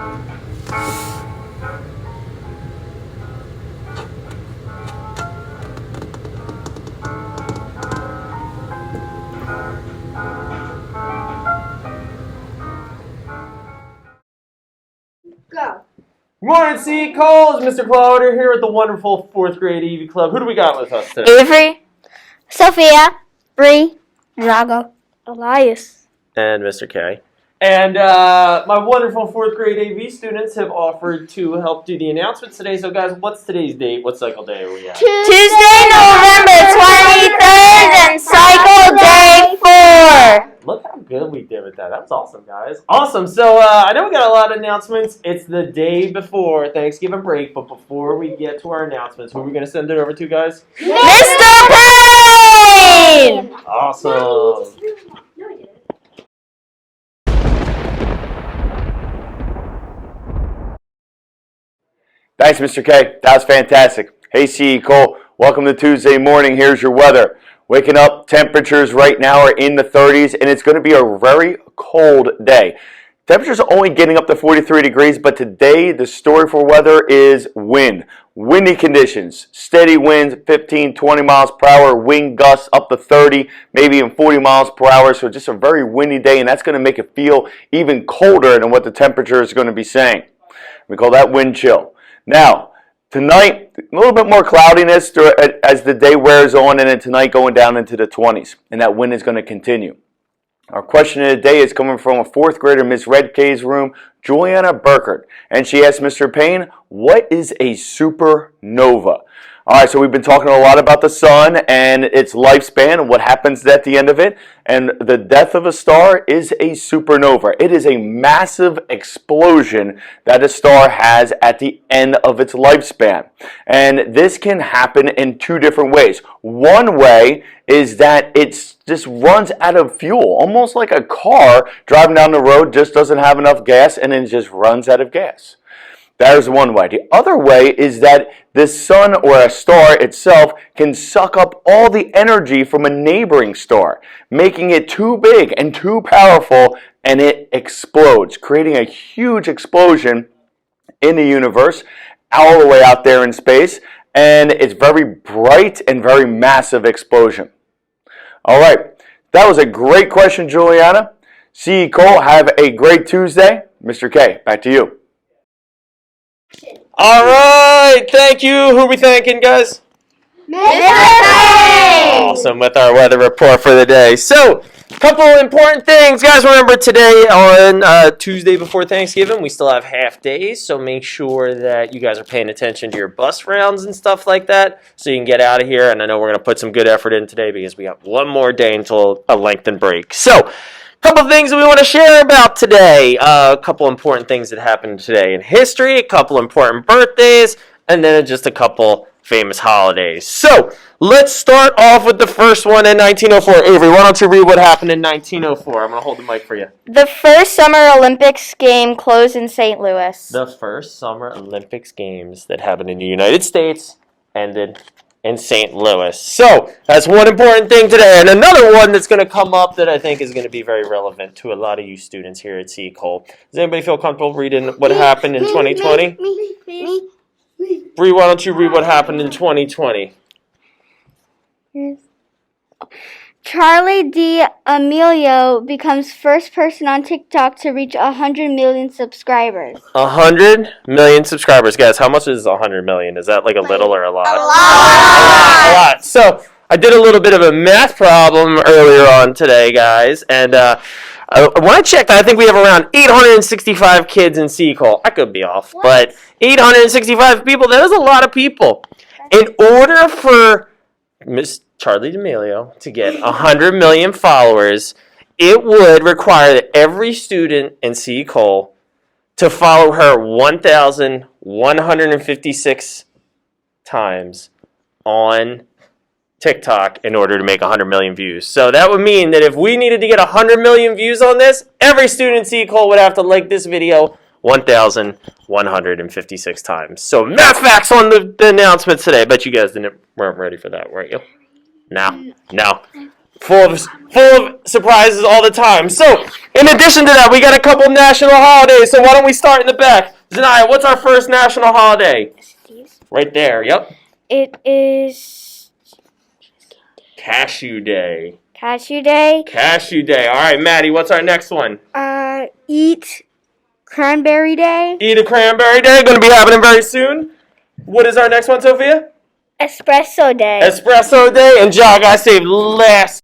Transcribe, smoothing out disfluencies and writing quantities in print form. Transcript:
Go. Morning, C. Cole. It's Mr. Cloudwater here with the wonderful 4th grade EV Club. Who do we got with us today? Avery, Sophia, Bree, Drago, Elias, And Mr. K. And my wonderful 4th grade AV students have offered to help do the announcements today. So, guys, what's today's date? What cycle day are we at? Tuesday, November 23rd, and cycle day 4. Look how good we did with that. That was awesome, guys. Awesome. So, I know we got a lot of announcements. It's the day before Thanksgiving break, but before we get to our announcements, who are we going to send it over to, guys? Mr. Payne! Awesome. Thanks, Mr. K. That was fantastic. Hey, CE Cole. Welcome to Tuesday morning. Here's your weather. Waking up, temperatures right now are in the 30s, and it's going to be a very cold day. Temperatures are only getting up to 43 degrees, but today the story for weather is wind. Windy conditions, steady winds, 15, 20 miles per hour, wind gusts up to 30, maybe even 40 miles per hour. So just a very windy day, and that's going to make it feel even colder than what the temperature is going to be saying. We call that wind chill. Now, tonight, a little bit more cloudiness as the day wears on, and then tonight going down into the 20s, and that wind is going to continue. Our question of the day is coming from a 4th grader, Miss Red K's room, Juliana Burkert, and she asked Mr. Payne, what is a supernova? All right, so we've been talking a lot about the sun and its lifespan and what happens at the end of it. And the death of a star is a supernova. It is a massive explosion that a star has at the end of its lifespan. And this can happen in 2 different ways. One way is that it just runs out of fuel, almost like a car driving down the road just doesn't have enough gas and then just runs out of gas. That is one way. The other way is that the sun or a star itself can suck up all the energy from a neighboring star, making it too big and too powerful, and it explodes, creating a huge explosion in the universe, all the way out there in space, and it's very bright and very massive explosion. All right, that was a great question, Juliana. C. Cole, have a great Tuesday. Mr. K, back to you. All right, thank you. Who are we thanking, guys? Mr. Payne! Awesome, with our weather report for the day. So, a couple important things. Guys, remember today on Tuesday before Thanksgiving, we still have half days, so make sure that you guys are paying attention to your bus rounds and stuff like that so you can get out of here. And I know we're going to put some good effort in today because we got one more day until a lengthened break. So, couple things that we want to share about today. A couple important things that happened today in history, a couple important birthdays, and then just a couple famous holidays. So, let's start off with the first one in 1904. Avery, why don't you read what happened in 1904? I'm going to hold the mic for you. The first Summer Olympics game closed in St. Louis. The first Summer Olympics games that happened in the United States ended in St. Louis. So, that's one important thing today. And another one that's going to come up that I think is going to be very relevant to a lot of you students here at C. Cole. Does anybody feel comfortable reading what happened in 2020? Me. Bree, why don't you read what happened in 2020? Charlie D'Amelio becomes first person on TikTok to reach 100 million subscribers. 100 million subscribers. Guys, how much is 100 million? Is that like a little or a lot? A lot! A lot. So, I did a little bit of a math problem earlier on today, guys, and when I checked, I think we have around 865 kids in C. Cole. I could be off, but 865 people, that is a lot of people. In order for Miss Charlie D'Amelio to get 100 million followers, it would require that every student in C. Cole to follow her 1,156 times on TikTok in order to make 100 million views. So that would mean that if we needed to get 100 million views on this, every student in C. Cole would have to like this video 1,156 times. So math facts on the announcements today. I bet you guys weren't ready for that, weren't you? No. full of surprises all the time. So, in addition to that, we got a couple national holidays. So why don't we start in the back? Zanaya, what's our first national holiday? Right there. Yep. It is Cashew Day. Cashew Day. Cashew Day. All right, Maddie, what's our next one? Eat Cranberry Day. Eat a Cranberry Day. Going to be happening very soon. What is our next one, Sophia? Espresso Day. Espresso Day. And John, I saved last.